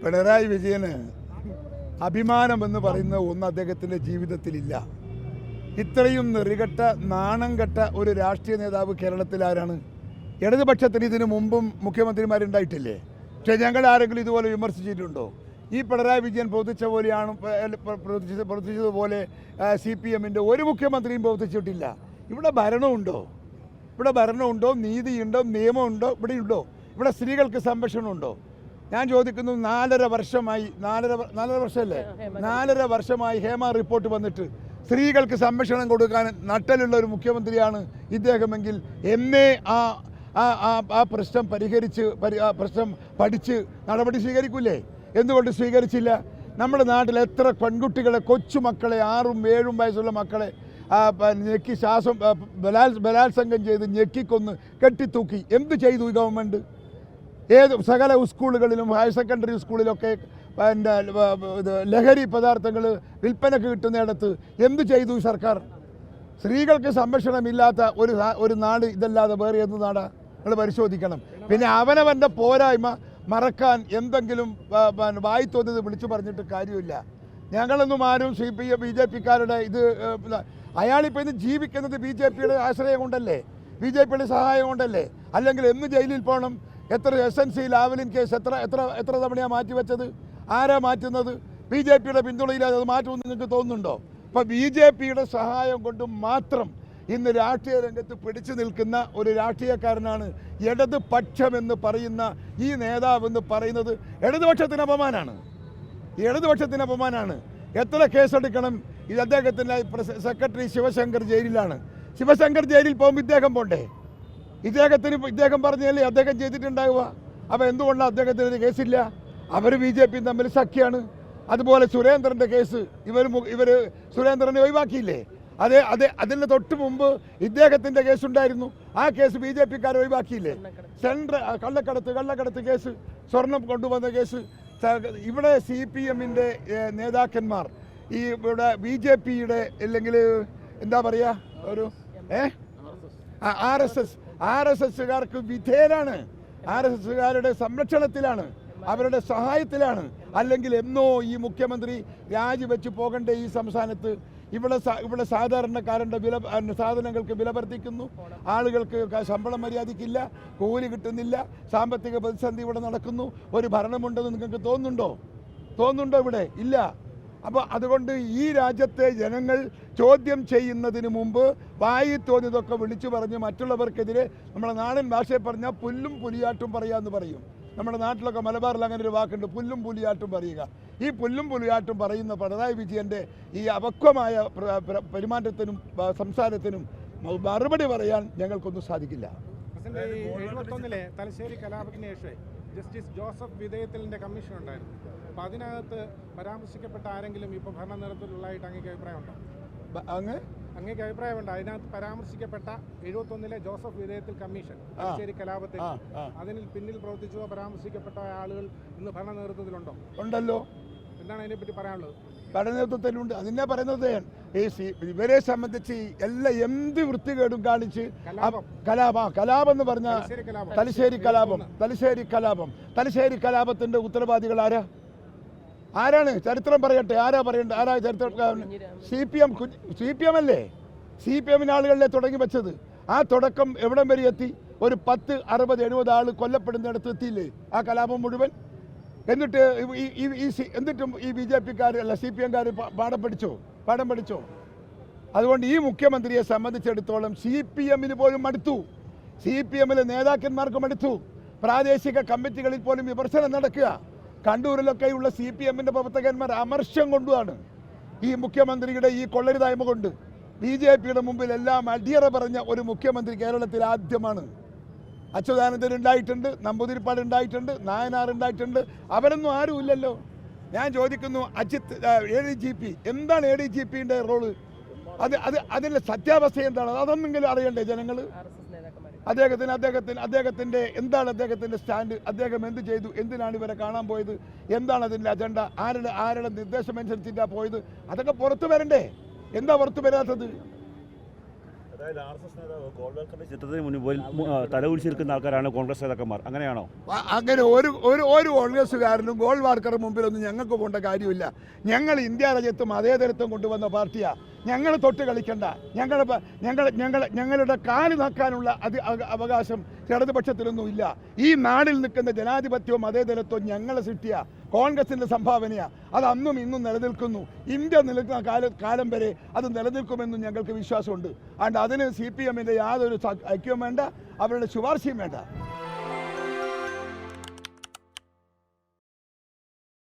പിണറായി വിജയന് അഭിമാനമെന്ന് പറയുന്ന ഒന്ന് അദ്ദേഹത്തിൻ്റെ ജീവിതത്തിലില്ല. ഇത്രയും നെറികെട്ട നാണം കെട്ട ഒരു രാഷ്ട്രീയ നേതാവ് കേരളത്തിൽ ആരാണ്? ഇടതുപക്ഷത്തിന് ഇതിനു മുമ്പും മുഖ്യമന്ത്രിമാരുണ്ടായിട്ടില്ലേ? പക്ഷേ ഞങ്ങൾ ആരെങ്കിലും ഇതുപോലെ വിമർശിച്ചിട്ടുണ്ടോ? ഈ പിണറായി വിജയൻ പ്രവർത്തിച്ചതുപോലെ CPM-ൻ്റെ ഒരു മുഖ്യമന്ത്രിയും പ്രവർത്തിച്ചിട്ടില്ല. ഇവിടെ ഭരണമുണ്ടോ? നീതിയുണ്ടോ? നിയമമുണ്ടോ? ഇവിടെയുണ്ടോ? ഇവിടെ സ്ത്രീകൾക്ക് സംരക്ഷണമുണ്ടോ? ഞാൻ ചോദിക്കുന്നു, 4.5 വർഷമായി 4.5 വർഷമായി ഹേമ റിപ്പോർട്ട് വന്നിട്ട് സ്ത്രീകൾക്ക് സംരക്ഷണം കൊടുക്കാൻ നട്ടലുള്ള ഒരു മുഖ്യമന്ത്രിയാണ് ഇദ്ദേഹമെങ്കിൽ എന്നേ ആ പ്രശ്നം പ്രശ്നം പഠിച്ച് നടപടി സ്വീകരിക്കൂലേ? എന്തുകൊണ്ട് സ്വീകരിച്ചില്ല? നമ്മുടെ നാട്ടിൽ എത്ര പെൺകുട്ടികളെ, കൊച്ചുമക്കളെ, 6ഉം 7ഉം വയസ്സുള്ള മക്കളെ ഞെക്കി ബലാത്സംഗം ചെയ്ത് ഞെക്കിക്കൊന്ന് കെട്ടിത്തൂക്കി. എന്ത് ചെയ്തു ഈ ഗവൺമെൻറ്? സകല സ്കൂളുകളിലും ഹയർ സെക്കൻഡറി സ്കൂളിലൊക്കെ ലഹരി പദാർത്ഥങ്ങൾ വിൽപ്പനക്ക് കിട്ടുന്നിടത്ത് എന്ത് ചെയ്തു ഈ സർക്കാർ? സ്ത്രീകൾക്ക് സംരക്ഷണമില്ലാത്ത ഒരു നാട് ഇതല്ലാതെ വേറെ എന്ത് നാടാ? നിങ്ങൾ പരിശോധിക്കണം. പിന്നെ അവനവൻ്റെ പോരായ്മ മറക്കാൻ എന്തെങ്കിലും വായി തോന്നിയത് വിളിച്ചു പറഞ്ഞിട്ട് കാര്യമില്ല. ഞങ്ങളൊന്നും ആരും BJP-ക്കാരുടെ ഇത് അയാളിപ്പോൾ ഇന്ന് ജീവിക്കുന്നത് BJP-യുടെ ആശ്രയം കൊണ്ടല്ലേ, BJP-യുടെ സഹായം കൊണ്ടല്ലേ? അല്ലെങ്കിൽ എന്ന് ജയിലിൽ പോകണം? എത്ര SNC ലാവലിൻ കേസ് എത്ര തവണയാണ് മാറ്റിവെച്ചത്? ആരാ മാറ്റുന്നത്? BJP-യുടെ പിന്തുണയില്ലാതെ അത് മാറ്റുമെന്ന് നിങ്ങൾക്ക് തോന്നുന്നുണ്ടോ? അപ്പോൾ BJP-യുടെ സഹായം കൊണ്ട് മാത്രം ഇന്ന് രാഷ്ട്രീയ രംഗത്ത് പിടിച്ചു നിൽക്കുന്ന ഒരു രാഷ്ട്രീയക്കാരനാണ് ഇടതുപക്ഷമെന്ന് പറയുന്ന ഈ നേതാവെന്ന് പറയുന്നത്. ഇടതുപക്ഷത്തിന് അപമാനമാണ്. എത്ര കേസെടുക്കണം? ഇത് അദ്ദേഹത്തിൻ്റെ സെക്രട്ടറി ശിവശങ്കർ ജയിലിലാണ്. ശിവശങ്കർ ജയിലിൽ പോകുമ്പോൾ ഇദ്ദേഹം പോണ്ടേ? ഇദ്ദേഹം പറഞ്ഞല്ലേ അദ്ദേഹം ചെയ്തിട്ടുണ്ടാവുക. അപ്പോൾ എന്തുകൊണ്ടാണ് അദ്ദേഹത്തിന് കേസില്ല? അവർ BJP-യും തമ്മിൽ സഖ്യമാണ്. അതുപോലെ സുരേന്ദ്രൻ്റെ കേസ് ഇവർ സുരേന്ദ്രനെ ഒഴിവാക്കിയില്ലേ? അതിന് തൊട്ട് മുമ്പ് ഇദ്ദേഹത്തിൻ്റെ കേസുണ്ടായിരുന്നു. ആ കേസ് BJP-ക്കാർ ഒഴിവാക്കിയില്ലേ? കള്ളക്കടത്ത് കേസ്, സ്വർണം കൊണ്ടുവന്ന കേസ്. ഇവിടെ CPM-ൻ്റെ നേതാക്കന്മാർ ഇവിടെ BJP-യുടെ അല്ലെങ്കിൽ എന്താ പറയുക ഒരു RSS-കാർക്ക് വിധേയരാണ്, RSS-കാരുടെ സംരക്ഷണത്തിലാണ്, അവരുടെ സഹായത്തിലാണ്. അല്ലെങ്കിൽ എന്നോ ഈ മുഖ്യമന്ത്രി രാജിവെച്ച് പോകണ്ടേ ഈ സംസ്ഥാനത്ത്? ഇവിടെ സാധാരണക്കാരൻ്റെ സാധനങ്ങൾക്ക് വില വർദ്ധിക്കുന്നു, ആളുകൾക്ക് ശമ്പളം മര്യാദയ്ക്കില്ല, കൂലി കിട്ടുന്നില്ല, സാമ്പത്തിക പ്രതിസന്ധി ഇവിടെ നടക്കുന്നു. ഒരു ഭരണമുണ്ടെന്ന് നിങ്ങൾക്ക് തോന്നുന്നുണ്ടോ? ഇവിടെ ഇല്ല. അപ്പോൾ അതുകൊണ്ട് ഈ രാജ്യത്തെ ജനങ്ങൾ ചോദ്യം ചെയ്യുന്നതിന് മുമ്പ് വായി തോന്നിയതൊക്കെ വിളിച്ചു പറഞ്ഞ് മറ്റുള്ളവർക്കെതിരെ നമ്മുടെ നാടൻ ഭാഷയിൽ പറഞ്ഞാൽ പുല്ലും പുലിയാട്ടും പറയാമെന്ന് പറയും. നമ്മുടെ നാട്ടിലൊക്കെ മലബാറിൽ അങ്ങനെ ഒരു വാക്കുണ്ട്, പുല്ലും പുലിയാട്ടും പറയുക. ഈ പുല്ലും പുലിയാട്ടും പറയുന്ന പിണറായി വിജയൻ്റെ ഈ അപക്വമായ പെരുമാറ്റത്തിനും സംസാരത്തിനും മറുപടി പറയാൻ ഞങ്ങൾക്കൊന്നും സാധിക്കില്ല. 71-ലെ തലശ്ശേരി കലാപത്തിന് ശേഷം ജസ്റ്റിസ് ജോസഫ് വിധേയത്തിലിൻ്റെ കമ്മീഷൻ ഉണ്ടായിരുന്നു. അപ്പോൾ അതിനകത്ത് പരാമർശിക്കപ്പെട്ട ആരെങ്കിലും ഇപ്പോൾ ഭരണനിരത്തിലുള്ളതായിട്ട് അങ്ങേക്ക് അഭിപ്രായമുണ്ടോ? അങ്ങേക്ക് അഭിപ്രായമുണ്ട് അതിനകത്ത് പരാമർശിക്കപ്പെട്ട 71-ലെ ജോസഫ് വിധേയത്തിൽ കമ്മീഷൻ തലശ്ശേരി കലാപത്തിൽ അതിന് പിന്നിൽ പ്രവർത്തിച്ചോ പരാമർശിക്കപ്പെട്ട ആളുകൾ ഇന്ന് ഭരണ നേതൃത്വത്തിലുണ്ടോ? ഉണ്ടല്ലോ. എന്താണ് അതിനെപ്പറ്റി പറയാനുള്ളത്? ഭരണനേതൃത്വത്തിലുണ്ട്. അതിനെ പറയുന്നത് ഇവരെ സംബന്ധിച്ച് എല്ലാ എന്ത് വൃത്തികേടും കാണിച്ച് കലാപം എന്ന് പറഞ്ഞാൽ തലശ്ശേരി കലാപത്തിന്റെ ഉത്തരവാദികൾ ആരാണ്? ചരിത്രം പറയട്ടെ. ആരാ ചരിത്രം? CPM അല്ലേ? CPM ആളുകളിലെ തുടങ്ങി വെച്ചത്. ആ തുടക്കം എവിടം വരെ എത്തി? ഒരു 10, 60, 70 ആൾ കൊല്ലപ്പെടുന്നിടത്ത് എത്തിയില്ലേ ആ കലാപം മുഴുവൻ? എന്നിട്ടും ഈ BJP-ക്കാർ അല്ല CPM-കാർ പാഠം പഠിച്ചോ? അതുകൊണ്ട് ഈ മുഖ്യമന്ത്രിയെ സംബന്ധിച്ചിടത്തോളം CPM-ന് പോലും മടുത്തു, CPM-ലെ നേതാക്കന്മാർക്ക് മടുത്തു. പ്രാദേശിക കമ്മിറ്റികളിൽ പോലും വിമർശനം നടക്കുക. കണ്ണൂരിലൊക്കെയുള്ള CPM-ൻ്റെ പ്രവർത്തകന്മാർ അമർഷം കൊണ്ടുമാണ് ഈ മുഖ്യമന്ത്രിയുടെ ഈ കൊള്ളരുതായ്മ കൊണ്ട്. BJP-യുടെ മുമ്പിൽ എല്ലാം അടിയറ പറഞ്ഞ ഒരു മുഖ്യമന്ത്രി കേരളത്തിൽ ആദ്യമാണ്. അച്യുതാനന്ദൻ ഉണ്ടായിട്ടുണ്ട്, നമ്പൂതിരിപ്പാട് ഉണ്ടായിട്ടുണ്ട്, നായനാർ ഉണ്ടായിട്ടുണ്ട്. അവരൊന്നും ആരും ഇല്ലല്ലോ. ഞാൻ ചോദിക്കുന്നു, ADGP എന്താണ്? ADGP-ൻ്റെ റോള്? അതിൻ്റെ സത്യാവസ്ഥ എന്താണ്? അതൊന്നെങ്കിലും അറിയണ്ടേ ജനങ്ങൾ? അദ്ദേഹത്തിൻ്റെ എന്താണ് അദ്ദേഹത്തിൻ്റെ സ്റ്റാൻഡ്? അദ്ദേഹം എന്ത് ചെയ്തു? എന്തിനാണ് ഇവരെ കാണാൻ പോയത്? എന്താണ് അതിൻ്റെ അജണ്ട? ആരുടെ നിർദ്ദേശമനുസരിച്ചിട്ടാണ് പോയത്? അതൊക്കെ പുറത്തു വരണ്ടേ? എന്താ പുറത്തു വരാത്തത്? അതായത് RSS നേതാവ് ഗോൾവാൾക്കറുടെ ചിത്രത്തിന് മുന്നിൽ പോയി തലകുലിച്ചിരിക്കുന്ന ആൾക്കാരാണ് കോൺഗ്രസ് നേതാക്കന്മാർ, അങ്ങനെയാണോ? അങ്ങനെ ഒരു കോൺഗ്രസ്സുകാരനും ഗോൾവാൾക്കറുടെ മുമ്പിലൊന്നും ഞങ്ങൾക്ക് പോകേണ്ട കാര്യമില്ല. ഞങ്ങൾ ഇന്ത്യ രാജ്യത്തും മതേതരത്വം കൊണ്ടുവന്ന പാർട്ടിയാണ്. ഞങ്ങൾ തൊട്ട് കളിക്കണ്ട. ഞങ്ങളുടെ കാല് നക്കാനുള്ള അവകാശം ഇടതുപക്ഷത്തിലൊന്നും ഇല്ല. ഈ നാടിൽ നിൽക്കുന്ന ജനാധിപത്യവും മതേതരത്വവും ഞങ്ങളെ സൃഷ്ടിയ കോൺഗ്രസിൻ്റെ സംഭാവനയാണ്. അത് അന്നും ഇന്നും നിലനിൽക്കുന്നു. ഇന്ത്യ നിലനിൽക്കുന്ന കാലം വരെ അത് നിലനിൽക്കുമെന്നും ഞങ്ങൾക്ക് വിശ്വാസമുണ്ട്. അതുകൊണ്ട് അതിന് CPM യാതൊരു ഐക്യവും വേണ്ട, അവരുടെ ശുപാർശയും വേണ്ട.